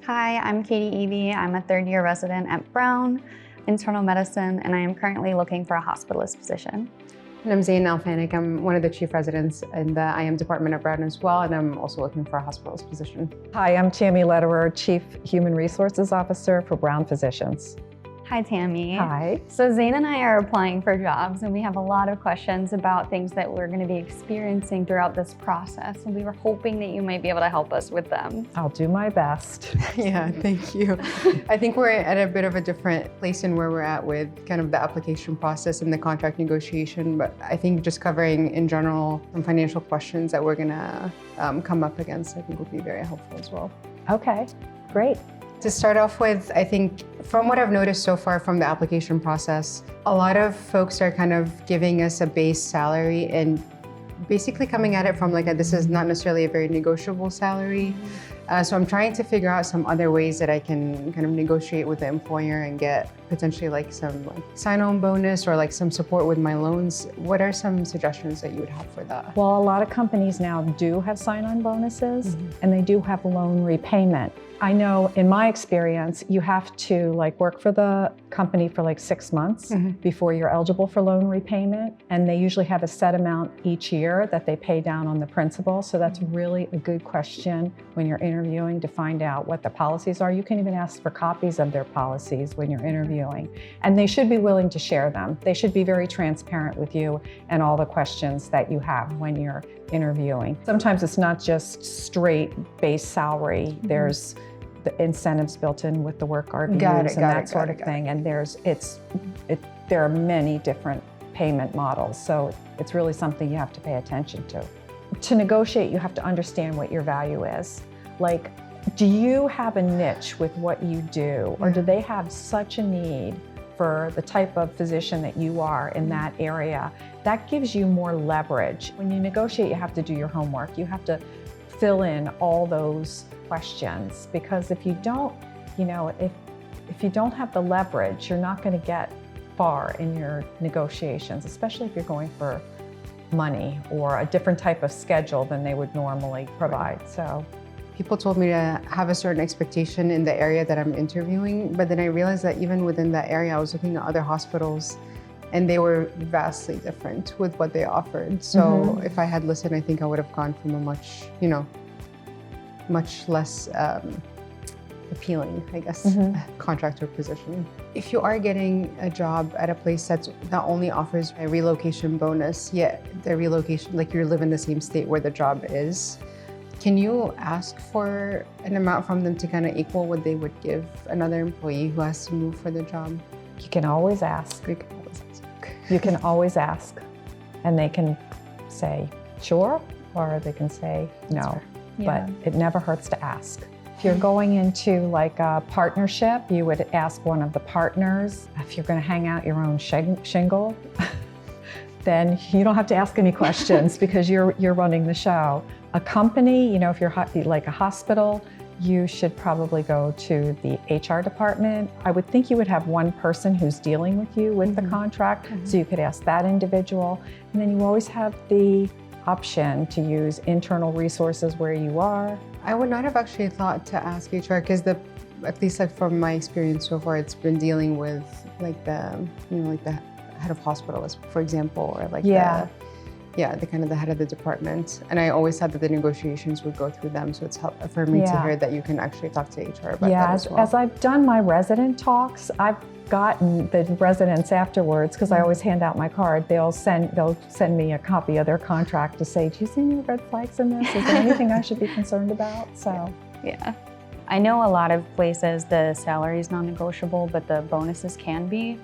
Hi, I'm Katie Evie. I'm a third-year resident at Brown Internal Medicine, and I am currently looking for a hospitalist position. And I'm Zain Alfanik. I'm one of the chief residents in the IM department at Brown as well, and I'm also looking for a hospitalist position. Hi, I'm Tammy Lederer, Chief Human Resources Officer for Brown Physicians. Hi, Tammy. Hi. So Zain and I are applying for jobs, and we have a lot of questions about things that we're going to be experiencing throughout this process, and we were hoping that you might be able to help us with them. I'll do my best. Yeah, thank you. I think we're at a bit of a different place in where we're at with kind of the application process and the contract negotiation, but I think just covering in general some financial questions that we're gonna come up against, I think will be very helpful as well. Okay, great. To start off with, I think from what I've noticed so far from the application process, a lot of folks are kind of giving us a base salary and basically coming at it from like this is not necessarily a very negotiable salary. So I'm trying to figure out some other ways that I can kind of negotiate with the employer and get potentially like some sign-on bonus or like some support with my loans. What are some suggestions that you would have for that? Well, a lot of companies now do have sign-on bonuses and they do have loan repayment. I know in my experience, you have to work for the company for 6 months before you're eligible for loan repayment. And they usually have a set amount each year that they pay down on the principal. So that's really a good question when you're interviewing to find out what the policies are. You can even ask for copies of their policies when you're interviewing. And they should be willing to share them. They should be very transparent with you and all the questions that you have when you're interviewing. Sometimes it's not just straight base salary. There's the incentives built in with the work RVUs and that sort of thing. And there are many different payment models. So it's really something you have to pay attention to. To negotiate, you have to understand what your value is. Do you have a niche with what you do? Or do they have such a need for the type of physician that you are in that area? That gives you more leverage. When you negotiate, you have to do your homework. You have to fill in all those questions, because if you don't, if you don't have the leverage, you're not going to get far in your negotiations, especially if you're going for money or a different type of schedule than they would normally provide. So people told me to have a certain expectation in the area that I'm interviewing, but then I realized that even within that area, I was looking at other hospitals and they were vastly different with what they offered. So if I had listened, I think I would have gone from a much less appealing, I guess, contractor position. If you are getting a job at a place that not only offers a relocation bonus, yet the relocation, you live in the same state where the job is, can you ask for an amount from them to kind of equal what they would give another employee who has to move for the job? You can always ask. We can always ask. You can always ask. And they can say, sure, or they can say no. But it never hurts to ask. If you're going into a partnership, you would ask one of the partners. If you're going to hang out your own shingle, then you don't have to ask any questions because you're running the show. A company, if you're like a hospital, you should probably go to the HR department. I would think you would have one person who's dealing with you with the contract, so you could ask that individual. And then you always have the option to use internal resources where you are. I would not have actually thought to ask HR because at least from my experience so far, it's been dealing with the head of hospitalist, for example, or the kind of the head of the department. And I always thought that the negotiations would go through them. So it's helpful for me to hear that you can actually talk to HR about that as well. As I've done my resident talks, I've gotten the residents afterwards, because I always hand out my card. They'll send me a copy of their contract to say, do you see any red flags in this? Is there anything I should be concerned about? So yeah. I know a lot of places the salary is non-negotiable, but the bonuses can be.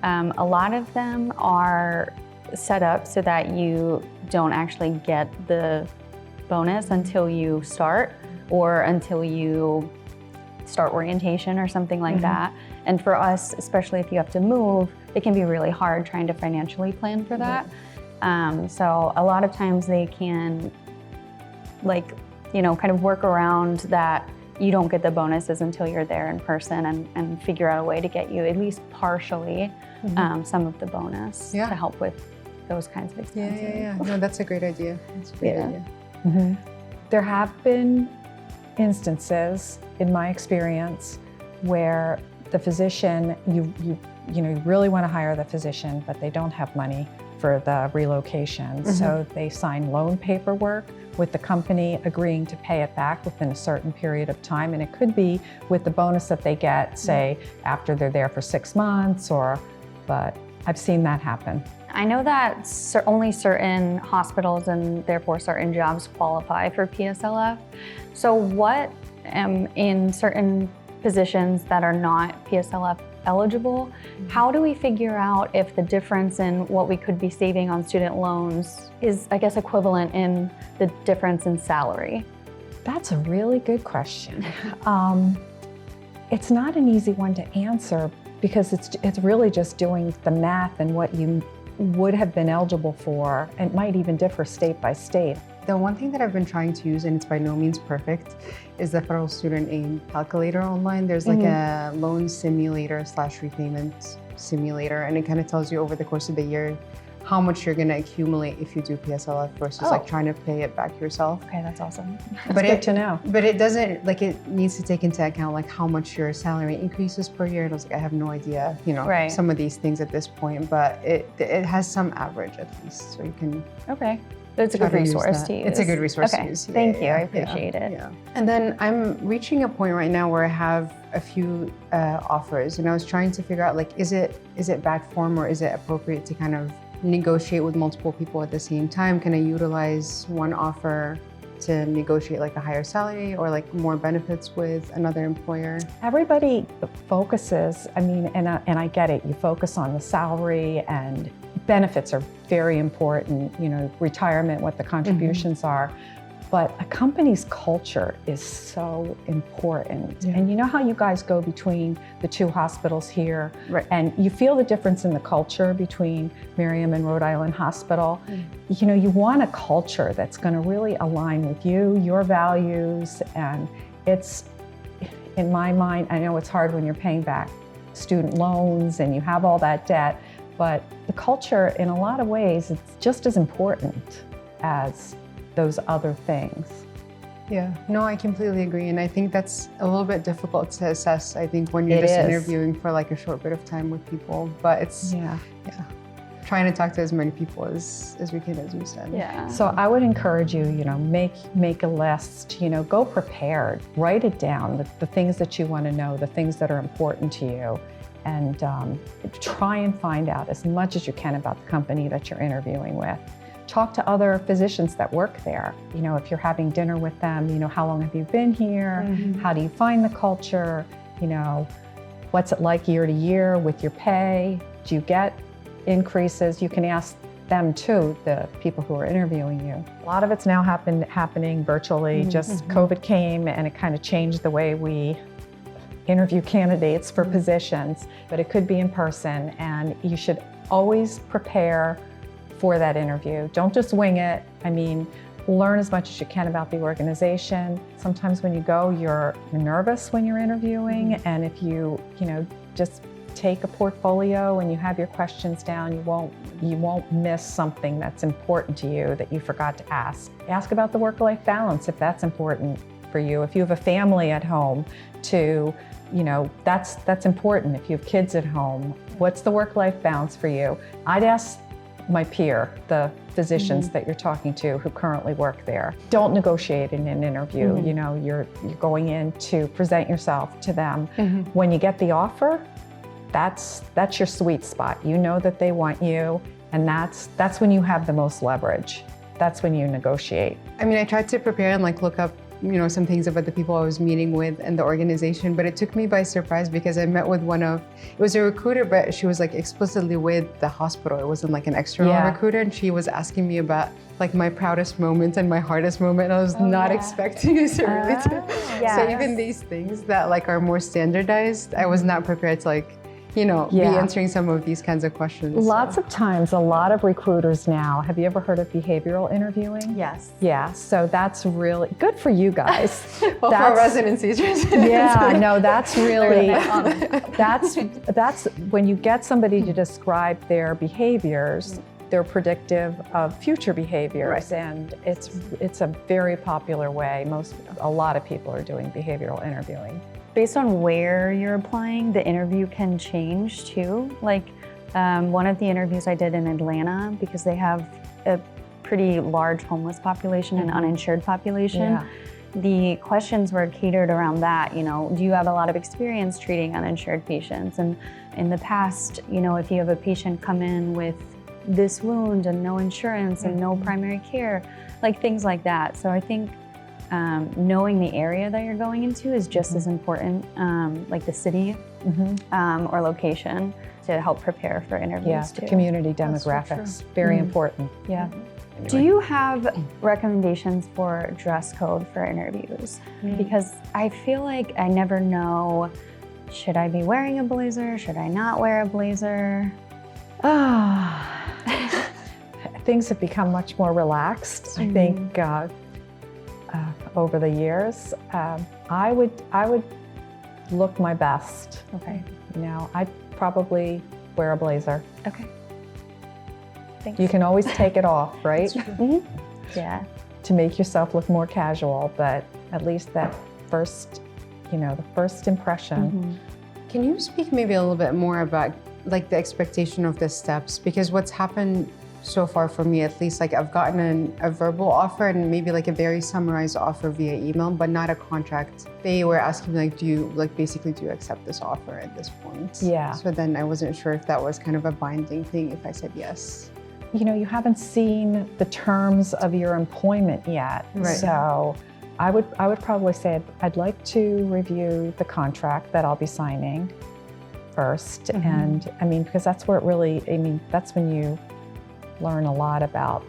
A lot of them are set up so that you don't actually get the bonus until you start or until you start orientation or something like that. And for us, especially if you have to move, it can be really hard trying to financially plan for that. So a lot of times they can kind of work around that. You don't get the bonuses until you're there in person and figure out a way to get you at least partially some of the bonus to help with those kinds of expenses. No, that's a great idea. That's a great idea. There have been instances, in my experience, where the physician, you really want to hire the physician, but they don't have money for the relocation. So they sign loan paperwork with the company agreeing to pay it back within a certain period of time. And it could be with the bonus that they get, say, after they're there for 6 months, but I've seen that happen. I know that only certain hospitals and therefore certain jobs qualify for PSLF. So what in certain positions that are not PSLF eligible, how do we figure out if the difference in what we could be saving on student loans is, I guess, equivalent in the difference in salary? That's a really good question. It's not an easy one to answer because it's really just doing the math and what you would have been eligible for, and it might even differ state by state. The one thing that I've been trying to use, and it's by no means perfect, is the Federal Student Aid Calculator online. There's like a loan simulator / repayment simulator, and it kind of tells you over the course of the year how much you're going to accumulate if you do PSLF versus like trying to pay it back yourself. Okay, that's awesome. That's good to know. But it doesn't, like, it needs to take into account like how much your salary increases per year. And I was like, I have no idea, some of these things at this point, but it has some average at least, so you can. Okay. It's a good resource to use. It's a good resource to use. Thank you. I appreciate it. Yeah. And then I'm reaching a point right now where I have a few offers, and I was trying to figure out, like, is it bad form or is it appropriate to kind of negotiate with multiple people at the same time? Can I utilize one offer to negotiate like a higher salary or like more benefits with another employer? Everybody focuses, and I get it, you focus on the salary, and benefits are very important, retirement, what the contributions are. But a company's culture is so important. Yeah. And you know how you guys go between the two hospitals here, right, and you feel the difference in the culture between Miriam and Rhode Island Hospital. You want a culture that's going to really align with you, your values, and it's, in my mind, I know it's hard when you're paying back student loans and you have all that debt, but the culture, in a lot of ways, it's just as important as those other things. Yeah, no, I completely agree. And I think that's a little bit difficult to assess, I think, when you're just interviewing for like a short bit of time with people. But it's, trying to talk to as many people as we can, as we said. Yeah. So I would encourage you, make a list, go prepared, write it down, the things that you want to know, the things that are important to you, and try and find out as much as you can about the company that you're interviewing with. Talk to other physicians that work there. If you're having dinner with them, how long have you been here? How do you find the culture? What's it like year to year with your pay? Do you get increases? You can ask them too, the people who are interviewing you. A lot of it's now happening virtually. Just COVID came and it kind of changed the way we interview candidates for positions, but it could be in person, and you should always prepare for that interview. Don't just wing it. Learn as much as you can about the organization. Sometimes when you go, you're nervous when you're interviewing, and if you just take a portfolio and you have your questions down, you won't miss something that's important to you that you forgot to ask. Ask about the work-life balance if that's important for you. If you have a family at home, that's important. If you have kids at home, what's the work-life balance for you? I'd ask my peer, the physicians that you're talking to who currently work there. Don't negotiate in an interview. You're going in to present yourself to them. When you get the offer, that's your sweet spot. You know that they want you, and that's when you have the most leverage. That's when you negotiate. I tried to prepare and look up some things about the people I was meeting with and the organization, but it took me by surprise because I met with it was a recruiter, but she was explicitly with the hospital. It wasn't an external recruiter, and she was asking me about my proudest moment and my hardest moment. I was not expecting it to really So even these things that are more standardized, I was not prepared to be answering some of these kinds of questions. Lots of times, a lot of recruiters now, have you ever heard of behavioral interviewing? Yes. Yeah, so that's really good for you guys. Well, for residencies. Yeah, no, that's really, that's when you get somebody to describe their behaviors, they're predictive of future behaviors, and it's a very popular way. A lot of people are doing behavioral interviewing. Based on where you're applying, the interview can change too. Like one of the interviews I did in Atlanta, because they have a pretty large homeless population and uninsured population. Yeah. The questions were catered around that, you know, do you have a lot of experience treating uninsured patients? And in the past, you know, if you have a patient come in with this wound and no insurance and no primary care, like things like that. So I think knowing the area that you're going into is just as important, like the city or location, to help prepare for interviews Yeah, too. the community That's so demographics, very important. Yeah. Do you have recommendations for dress code for interviews? Because I feel like I never know, should I be wearing a blazer? Should I not wear a blazer? Things have become much more relaxed, I think, over the years. I would look my best. Okay. You know, I'd probably wear a blazer. Okay. Thanks. You can always take it off, right? Yeah. To make yourself look more casual, but at least that first, you know, the first impression. Can you speak maybe a little bit more about like the expectation of the steps? Because what's happened so far for me, at least, like I've gotten a verbal offer and maybe like a very summarized offer via email, but not a contract. They were asking me like, do you accept this offer at this point? Yeah. So then I wasn't sure if that was kind of a binding thing if I said yes. You know, you haven't seen the terms of your employment yet. Right. So I would probably say I'd like to review the contract that I'll be signing first. And I mean, because that's where it really, I mean, that's when you learn a lot about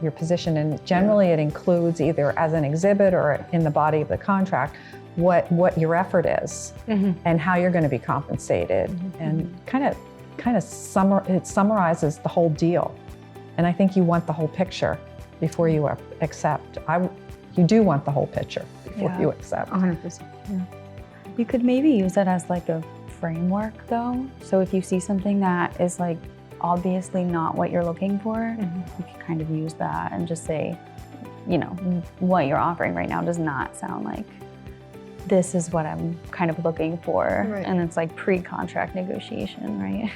your position. And generally it includes either as an exhibit or in the body of the contract, what your effort is and how you're going to be compensated. And it summarizes the whole deal. And I think you want the whole picture before you accept. You do want the whole picture before you accept. 100%. You could maybe use it as like a framework though. So if you see something that is like obviously not what you're looking for, you can kind of use that and just say, you know, what you're offering right now does not sound like this is what I'm kind of looking for. Right. And it's like pre-contract negotiation, right?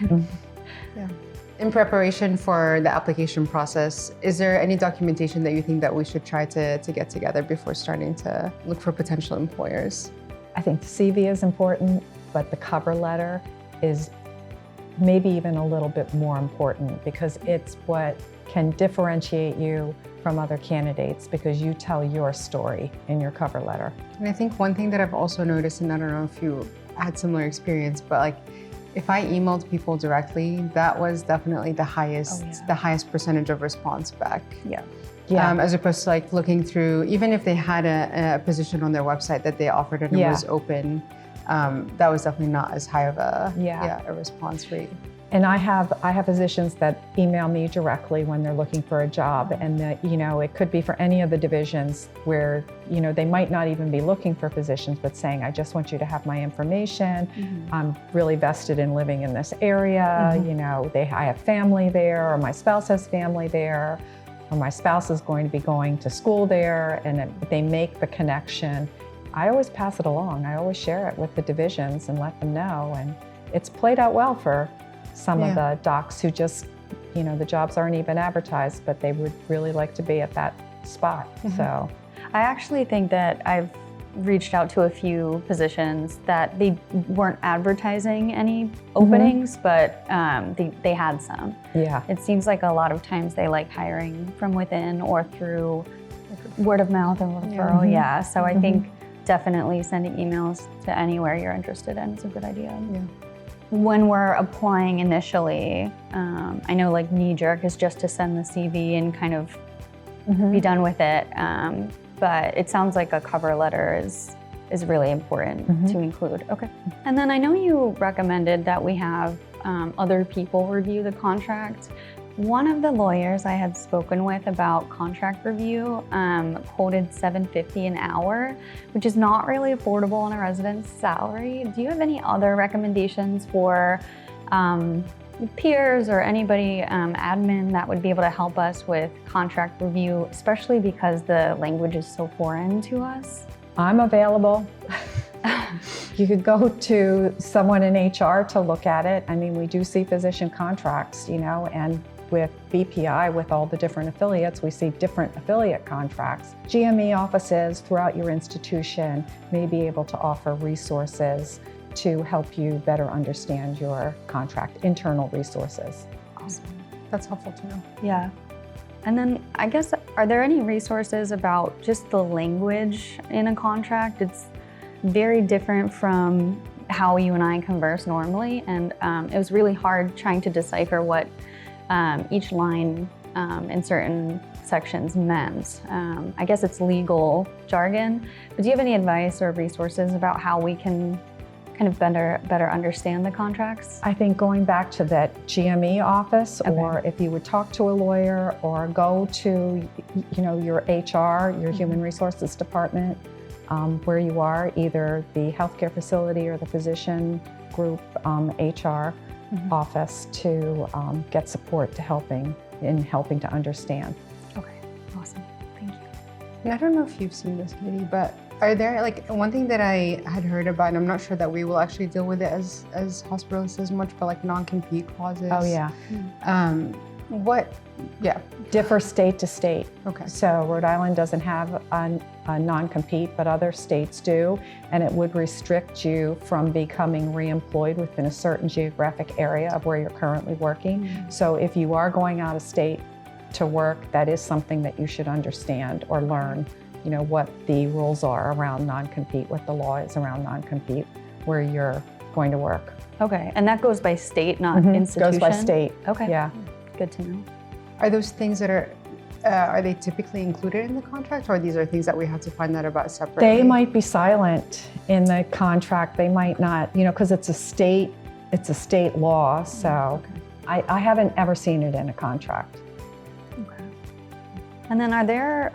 Yeah. In preparation for the application process, is there any documentation that you think that we should try to get together before starting to look for potential employers? I think the CV is important, but the cover letter is maybe even a little bit more important because it's what can differentiate you from other candidates because you tell your story in your cover letter. And I think one thing that I've also noticed, and I don't know if you had similar experience, but like if I emailed people directly, that was definitely the highest percentage of response back. Yeah. As opposed to like looking through, even if they had a position on their website that they offered and it was open, that was definitely not as high of a response rate. And I have physicians that email me directly when they're looking for a job, and that, you know, it could be for any of the divisions where, you know, they might not even be looking for physicians, but saying, I just want you to have my information. I'm really vested in living in this area. You know, I have family there, or my spouse has family there, or my spouse is going to be going to school there, and they make the connection. I always pass it along. I always share it with the divisions and let them know. And it's played out well for some of the docs who just, you know, the jobs aren't even advertised, but they would really like to be at that spot. So I actually think that I've reached out to a few positions that they weren't advertising any openings, but they had some. yeah, It seems like a lot of times they like hiring from within or through word of mouth and referral. Yeah. So I think definitely sending emails to anywhere you're interested in is a good idea. Yeah. When we're applying initially, I know like knee jerk is just to send the CV and kind of be done with it. But it sounds like a cover letter is really important to include. Okay. And then I know you recommended that we have other people review the contract. One of the lawyers I had spoken with about contract review quoted $7.50 an hour, which is not really affordable on a resident's salary. Do you have any other recommendations for peers or anybody, admin, that would be able to help us with contract review, especially because the language is so foreign to us? I'm available. You could go to someone in HR to look at it. I mean, we do see physician contracts, and with BPI, with all the different affiliates, we see different affiliate contracts. GME offices throughout your institution may be able to offer resources to help you better understand your contract, internal resources. Awesome. That's helpful to know. Yeah. And then I guess, are there any resources about just the language in a contract? It's very different from how you and I converse normally, and it was really hard trying to decipher what each line in certain sections meant. I guess it's legal jargon, but do you have any advice or resources about how we can kind of better understand the contracts? I think going back to that GME office, Okay. or if you would talk to a lawyer or go to, your HR, your Human Resources Department, where you are, either the healthcare facility or the physician group HR office, to get support to helping to understand. Okay, awesome, thank you. And I don't know if you've seen this, Katie, but are there, like, one thing that I had heard about, and I'm not sure that we will actually deal with it as hospitalists as much, but like non-compete clauses. Oh yeah, differ state to state. Okay. So Rhode Island doesn't have a non-compete, but other states do, and it would restrict you from becoming reemployed within a certain geographic area of where you're currently working. So if you are going out of state to work, that is something that you should understand or learn, what the rules are around non-compete, what the law is around non-compete, where you're going to work. Okay, and that goes by state, not institution? Goes by state. Okay. Yeah. Good to know. Are those things that are they typically included in the contract, or these are things that we have to find out about separately? They might be silent in the contract. They might not, because it's a state law. So I haven't ever seen it in a contract. Okay. And then are there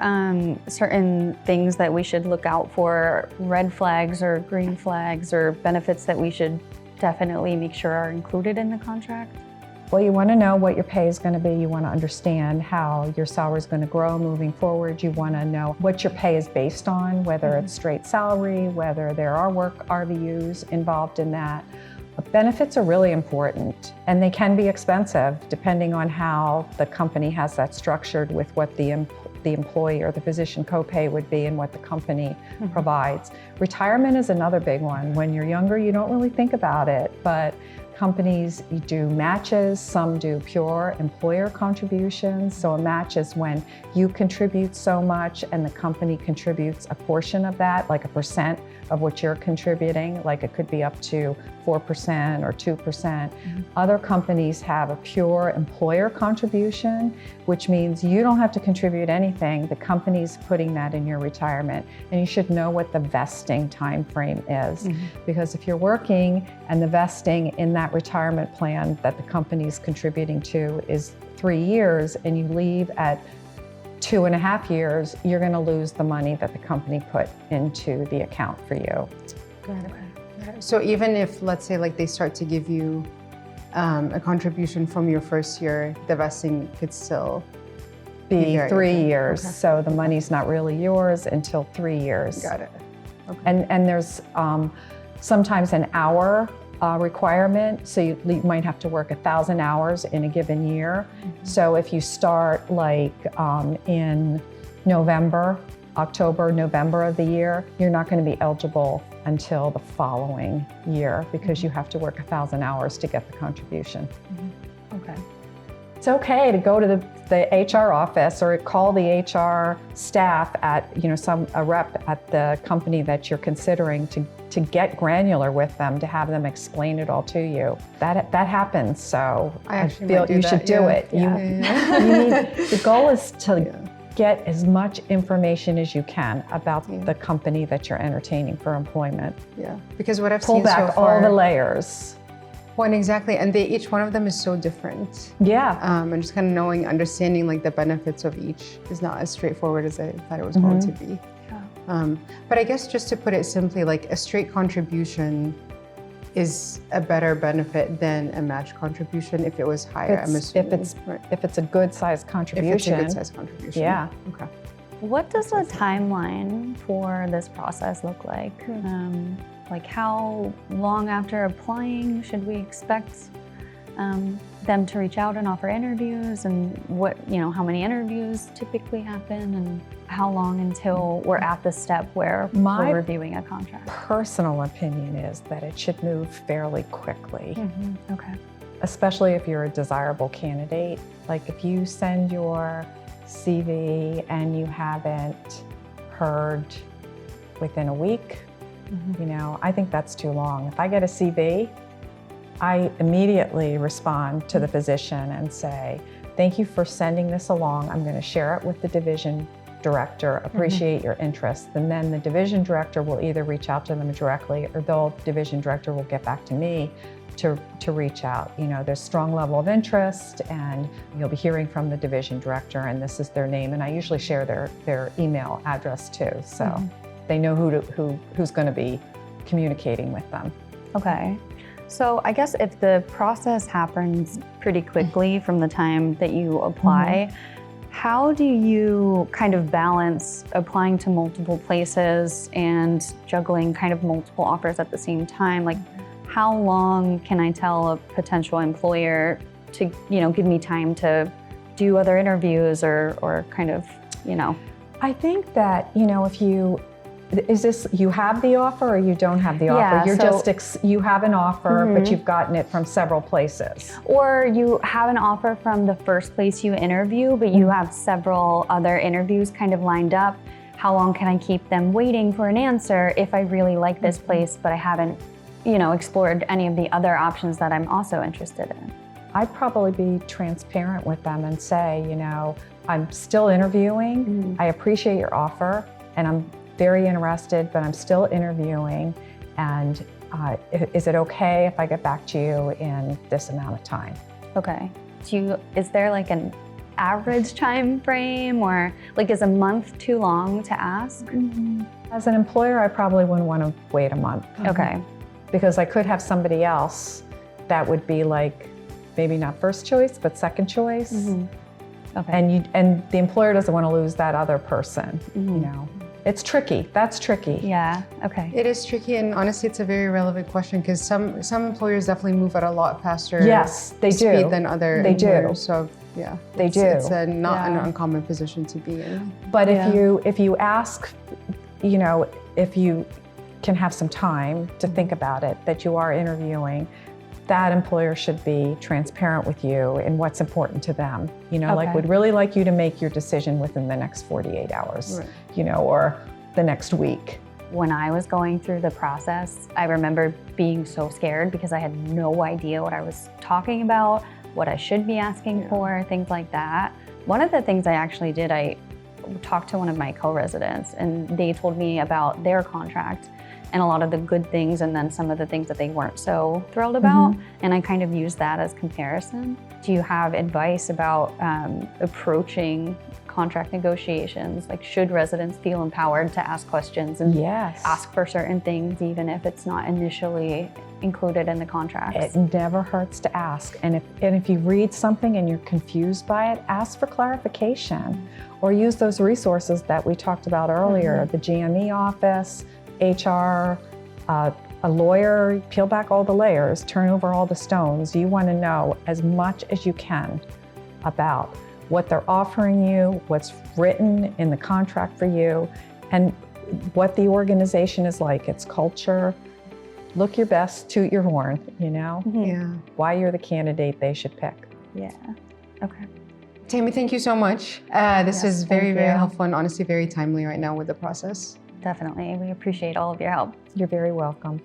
certain things that we should look out for, red flags or green flags or benefits that we should definitely make sure are included in the contract? Well, you want to know what your pay is going to be. You want to understand how your salary is going to grow moving forward. You want to know what your pay is based on, whether it's straight salary, whether there are work RVUs involved in that. But benefits are really important, and they can be expensive depending on how the company has that structured with what the employee or the physician copay would be and what the company provides. Retirement is another big one. When you're younger, you don't really think about it, but companies do matches, some do pure employer contributions. So a match is when you contribute so much and the company contributes a portion of that, like a percent of what you're contributing, like it could be up to 4% or 2%. Other companies have a pure employer contribution, which means you don't have to contribute anything. The company's putting that in your retirement. And you should know what the vesting time frame is. Because if you're working and the vesting in that retirement plan that the company's contributing to is 3 years and you leave at 2.5 years, you're going to lose the money that the company put into the account for you. Got it. So even if, let's say, like they start to give you a contribution from your first year, the vesting could still Be very 3 okay. years, Okay. so the money's not really yours until 3 years. Got it. Okay. And there's sometimes an hour requirement, so you might have to work 1,000 hours in a given year. So if you start like in October, November of the year, you're not going to be eligible until the following year because you have to work 1,000 hours to get the contribution. Okay. It's okay to go to the HR office or call the HR staff at, a rep at the company that you're considering to get granular with them, to have them explain it all to you. That happens, so I actually feel might do you that, should do yeah. it. Yeah. The goal is to Yeah. get as much information as you can about Yeah. the company that you're entertaining for employment. Yeah, because what I've Pull seen back so far, all the layers. one exactly, and each one of them is so different. Yeah. And just kind of understanding like the benefits of each is not as straightforward as I thought it was going to be. Yeah. But I guess just to put it simply, like a straight contribution is a better benefit than a match contribution if it was higher, I'm assuming. Right. If it's a good sized contribution. If it's a good size contribution. Yeah. Okay. What does the timeline for this process look like? Like how long after applying should we expect them to reach out and offer interviews, and what, how many interviews typically happen, and how long until we're at the step where My we're reviewing a contract? personal opinion is that it should move fairly quickly, Okay. especially if you're a desirable candidate. Like if you send your CV and you haven't heard within a week, I think that's too long. If I get a CV, I immediately respond to the physician and say, thank you for sending this along. I'm going to share it with the division director, appreciate your interest. And then the division director will either reach out to them directly, or the division director will get back to me to reach out. There's strong level of interest, and you'll be hearing from the division director, and this is their name. And I usually share their email address too. So they know who's going to be communicating with them. Okay. So I guess if the process happens pretty quickly from the time that you apply, how do you kind of balance applying to multiple places and juggling kind of multiple offers at the same time? Like, how long can I tell a potential employer to, give me time to do other interviews or kind of, I think that, if you have the offer or you don't have the offer? Yeah, You're you have an offer, but you've gotten it from several places. Or you have an offer from the first place you interview, but you have several other interviews kind of lined up. How long can I keep them waiting for an answer if I really like this place, but I haven't, explored any of the other options that I'm also interested in? I'd probably be transparent with them and say, I'm still interviewing. I appreciate your offer, and I'm very interested, but I'm still interviewing. And is it okay if I get back to you in this amount of time? Okay. Is there like an average time frame, or like is a month too long to ask? As an employer, I probably wouldn't want to wait a month. Okay. Because I could have somebody else that would be like, maybe not first choice, but second choice. Okay. And the employer doesn't want to lose that other person, It's tricky. That's tricky. Yeah. Okay. It is tricky, and honestly, it's a very relevant question because some employers definitely move at a lot faster Yes, they speed do. than other They do. employers. So yeah, They do. It's not an uncommon position to be in. But if you ask, if you can have some time to think about it, that you are interviewing, that employer should be transparent with you in what's important to them. Like would really like you to make your decision within the next 48 hours, or the next week. When I was going through the process, I remember being so scared because I had no idea what I was talking about, what I should be asking for, things like that. One of the things I actually did, I talked to one of my co-residents, and they told me about their contract and a lot of the good things, and then some of the things that they weren't so thrilled about. And I kind of used that as comparison. Do you have advice about approaching contract negotiations? Like, should residents feel empowered to ask questions and ask for certain things, even if it's not initially included in the contract? It never hurts to ask. And if you read something and you're confused by it, ask for clarification, or use those resources that we talked about earlier, the GME office, HR, a lawyer. Peel back all the layers, turn over all the stones. You want to know as much as you can about what they're offering you, what's written in the contract for you, and what the organization is like, its culture. Look your best, toot your horn, Yeah. why you're the candidate they should pick. Yeah. Okay. Tammy, thank you so much. This is very, very helpful and honestly very timely right now with the process. Definitely. We appreciate all of your help. You're very welcome.